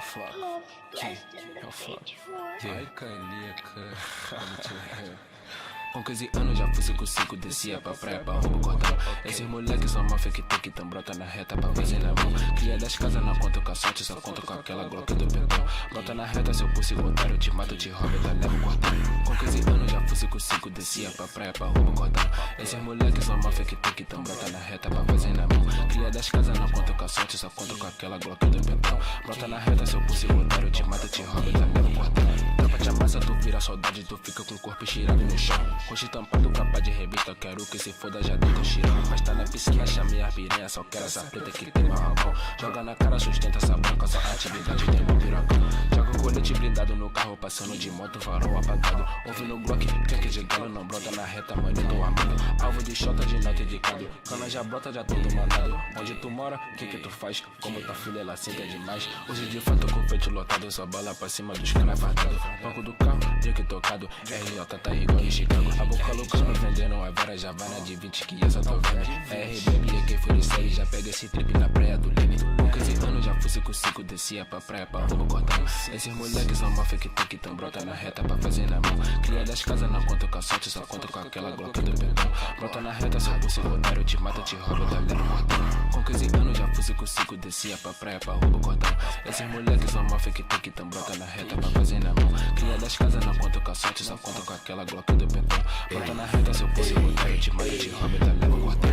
fuck. É o fuck. Ai, caneca. Com 15 anos já fui 5-5, descia pra praia pra roubo cordão. Esses moleques são máfia que tem que tão brota na reta pra fazer na mão. Cria das casas, não conto com a sorte, só conto com aquela Glock do pentão. Brota na reta, seu pulso otário, eu te mato, te roubo, tá leva o cordão. Com 15 anos já fui 5-5, descia pra praia pra roubo cordão. Esses moleques são máfia que tem que tão brota na reta pra fazer na mão. Cria das casas, não conto com a sorte, só conto com aquela Glock do pentão. Brota na reta, seu pulso otário, eu te mato, te roubo, tá leva o cordão. Tropa te amassa, tu vira saudade, tu fica com o corpo estirado no chão. Coxi tampado, capa de revista, quero que se foda, já deita cheirão. Mas tá na piscina, chamei a piranha, só quero essa preta que tem marrocão. Joga na cara, sustenta essa branca, só atividade tem um pirocão. Joga o colete blindado no carro, passando de moto, farol apagado. Ouve no Glock, quer de galo, não brota na reta, mano, eu tô armado. Alvo de shota, de nota e de cado. Cana já brota, já todo mandado. Onde tu mora, que tu faz? Como tua filha, ela senta demais. Hoje de fato com o peito lotado, só bala pra cima dos cana fardados. Banco do carro, drink tocado, RJ tá igual em Chicago. A boca louca me vendendo, a vara já vai na de 20 que essa tô vendo. RB, quem foi de série, já pega esse trip na praia do Leme. Com 15 anos já fui 5-5, descia pra praia pra roubo cordão. Esses moleques são máfia que tem que tão brota na reta pra fazer na mão. Cria das casas, não conto com a sorte, só conto com aquela Glock do pentão. Brota na reta, seu pulso otário, eu te mato, te roubo, tá lendo cordão. Com 15 anos já fui 5-5, descia pra praia pra roubo cordão. Esses moleques são máfia que tem que tão brota na reta pra fazer na mão. Cria das casas, não conto com a sorte, só conto com aquela Glock do pentão. Brota na reta, seu pulso otário, eu te mato, te roubo, tá lendo cordão.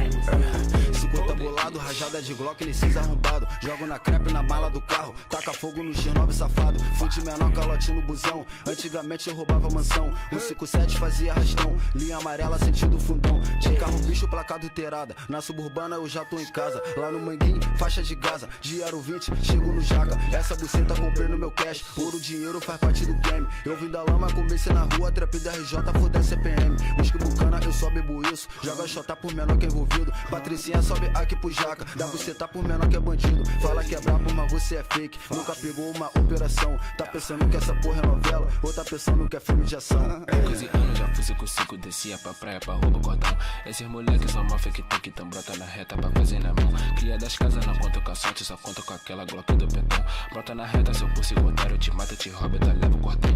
50 bolado, rajada de Glock, nesses arrombado. Jogo na crepe na mala do carro, taca fogo no X9 safado. Fute menor, calote no busão. Antigamente eu roubava mansão, 157 fazia arrastão. Linha amarela, sentido fundão. De carro bicho, placa adulterada. Na suburbana eu já tô em casa. Lá no Manguinho, faixa de Gaza. De Aro 20, chego no Jaca. Essa buceta comprei no meu cash. Ouro, dinheiro faz parte do game. Eu vim da lama, comecei na rua, trap da RJ, foda CPM. Whisky bucana, eu só bebo isso. Joga xota por menor que é envolvido. Patricinha sobe aqui pro Jaca. Dá buceta por menor que é bandido. Fala que é brabo, mas você é fake. Nunca pegou uma operação. Tá pensando que essa porra é novela, ou tá pensando que é filme de ação. Com 15 anos já fui 5-5, descia pra praia pra roubo cordão. Esses moleques são máfia que tem que tão brota na reta pra fazer na mão. Cria das casas, não conto com a sorte, só conto com aquela Glock do pentão. Brota na reta, seu pulso otário, eu te mato, te roubo, tá leva o cordão.